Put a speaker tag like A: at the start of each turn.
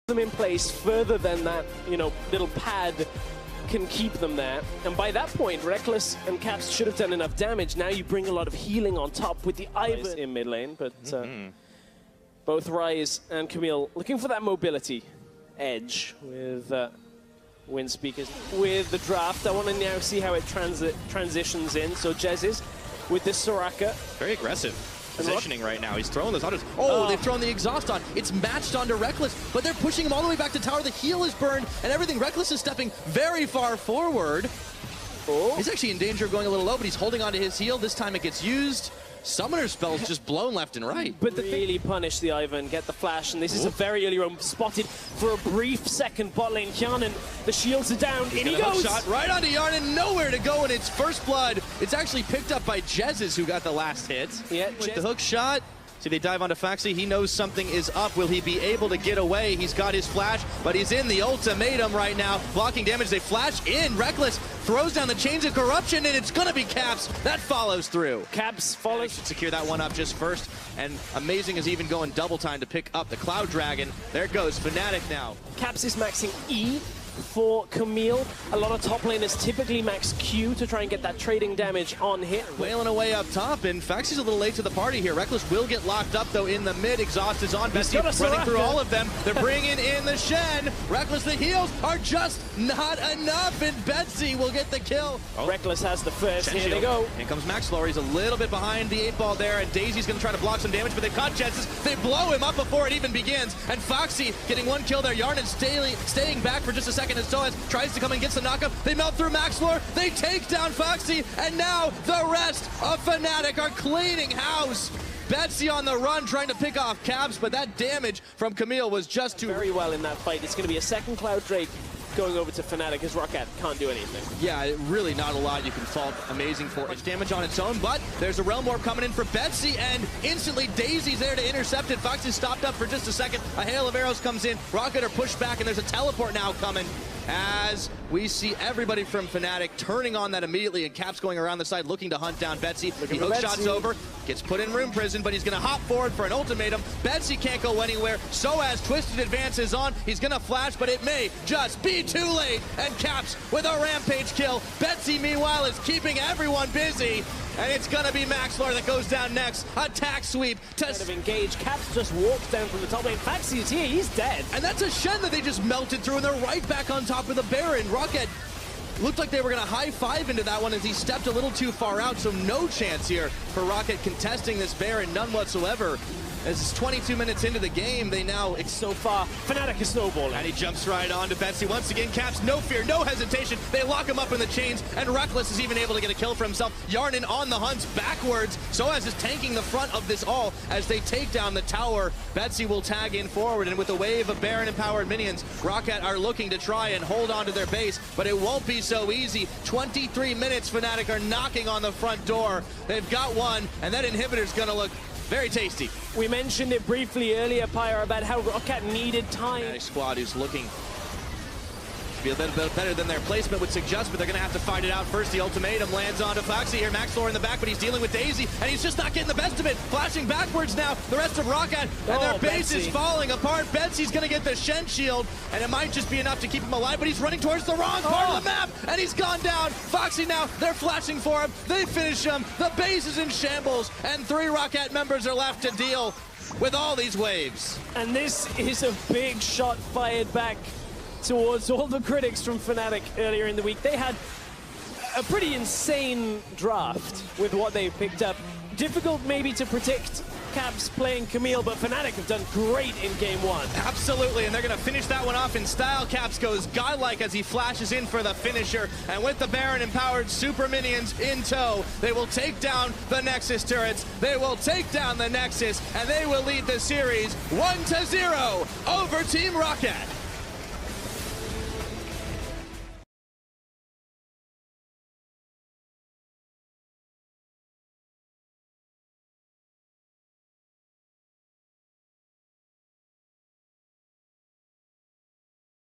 A: them in place further than that, you know, little pad can keep them there. And by that point, Reckless and Caps should have done enough damage. Now you bring a lot of healing on top with the Ivern in mid lane, but both Rise and Camille looking for that mobility edge with wind speakers. With the draft, I want to now see how it transitions in. So Jez's with this Soraka.
B: Very aggressive positioning right now. He's throwing those autos. Oh, they've thrown the exhaust on. It's matched onto Reckless, but they're pushing him all the way back to tower. The heal is burned and everything. Reckless is stepping very far forward. Oh. He's actually in danger of going a little low, but he's holding onto his heal. This time it gets used. Summoner spells just blown left and right.
A: But they really punish the Ivern, get the flash, and this is a very early roam spotted for a brief second bot lane. Yarnan, the shields are down, and he goes!
B: Shot right onto Yarnan, nowhere to go, and it's first blood. It's actually picked up by Jez's, who got the last hit.
A: Yeah,
B: with the hook shot. See, they dive onto Faxi. He knows something is up. Will he be able to get away? He's got his flash, but he's in the ultimatum right now. Blocking damage. They flash in. Reckless throws down the chains of corruption, and it's going to be Caps. That follows through.
A: Caps follows.
B: Should secure that one up just first. And amazing is even going double time to pick up the Cloud Dragon. There goes Fnatic now.
A: Caps is maxing E for Camille. A lot of top laners typically max Q to try and get that trading damage on hit.
B: Wailing away up top, and Faxi's a little late to the party here. Reckless will get locked up, though, in the mid. Exhaust is on. Betsy running through all of them. They're bringing in the Shen. Reckless, the heals are just not enough, and Betsy will get the kill.
A: Oh. Reckless has the first.
B: Shen
A: Here they go.
B: In comes Max Lower. He's a little bit behind the 8-ball there, and Daisy's going to try to block some damage, but they've caught chances. They blow him up before it even begins, and Foxy getting one kill there. Yarnan staying back for just a second, and Soaz tries to come and gets the knockup. They melt through Max Lore. They take down Foxy, and now the rest of Fnatic are cleaning house. Betsy on the run trying to pick off Caps, but that damage from Camille was just too...
A: Very well in that fight. It's going to be a second Cloud Drake going over to Fnatic as ROCCAT can't do anything.
B: Yeah, really not a lot you can fault Amazing for. Much damage on its own, but there's a Realm Orb coming in for Betsy, and instantly Daisy's there to intercept it. Fox is stopped up for just a second. A hail of arrows comes in. ROCCAT are pushed back, and there's a teleport now coming as we see everybody from Fnatic turning on that immediately, and Caps going around the side looking to hunt down Betsy. The hook shot's over, gets put in room prison, but he's going to hop forward for an ultimatum. Betsy can't go anywhere. Soaz Twisted advances on. He's going to flash, but it may just be too late, and Caps with a rampage kill. Betsy, meanwhile, is keeping everyone busy, and it's going to be Maxlor that goes down next. Attack sweep to
A: engage. Caps just walks down from the top lane. Faxi is here. He's dead.
B: And that's a Shen that they just melted through, and they're right back on top of the Baron. ROCCAT looked like they were going to high-five into that one as he stepped a little too far out, so no chance here for ROCCAT contesting this Baron, none whatsoever. As it's 22 minutes into the game, they now...
A: It's so far. Fnatic is snowballing.
B: And he jumps right on to Betsy. Once again, Caps, no fear, no hesitation. They lock him up in the chains, and Reckless is even able to get a kill for himself. Yarnan on the hunt backwards. Soaz is tanking the front of this all as they take down the tower. Betsy will tag in forward, and with a wave of Baron-empowered minions, ROCCAT are looking to try and hold on to their base, but it won't be so easy. 23 minutes, Fnatic are knocking on the front door. They've got one, and that inhibitor's gonna look very tasty.
A: We mentioned it briefly earlier, Pyre, about how ROCCAT needed time.
B: Fnatic squad who's looking to be a little bit better than their placement would suggest, but they're going to have to fight it out first. The ultimatum lands onto Foxy here. Max Lore in the back, but he's dealing with Daisy, and he's just not getting the best of it. Flashing backwards now, the rest of ROCCAT, and their base is falling apart. Betsy's going to get the Shen shield, and it might just be enough to keep him alive, but he's running towards the wrong part of the map, and he's gone down. Foxy now, they're flashing for him. They finish him. The base is in shambles, and 3 ROCCAT members are left to deal with all these waves.
A: And this is a big shot fired back towards all the critics from Fnatic earlier in the week. They had a pretty insane draft with what they picked up. Difficult maybe to predict Caps playing Camille, but Fnatic have done great in game 1.
B: Absolutely, and they're going to finish that one off in style. Caps goes godlike as he flashes in for the finisher, and with the Baron-empowered super minions in tow, they will take down the Nexus turrets, they will take down the Nexus, and they will lead the series 1-0 over Team ROCCAT.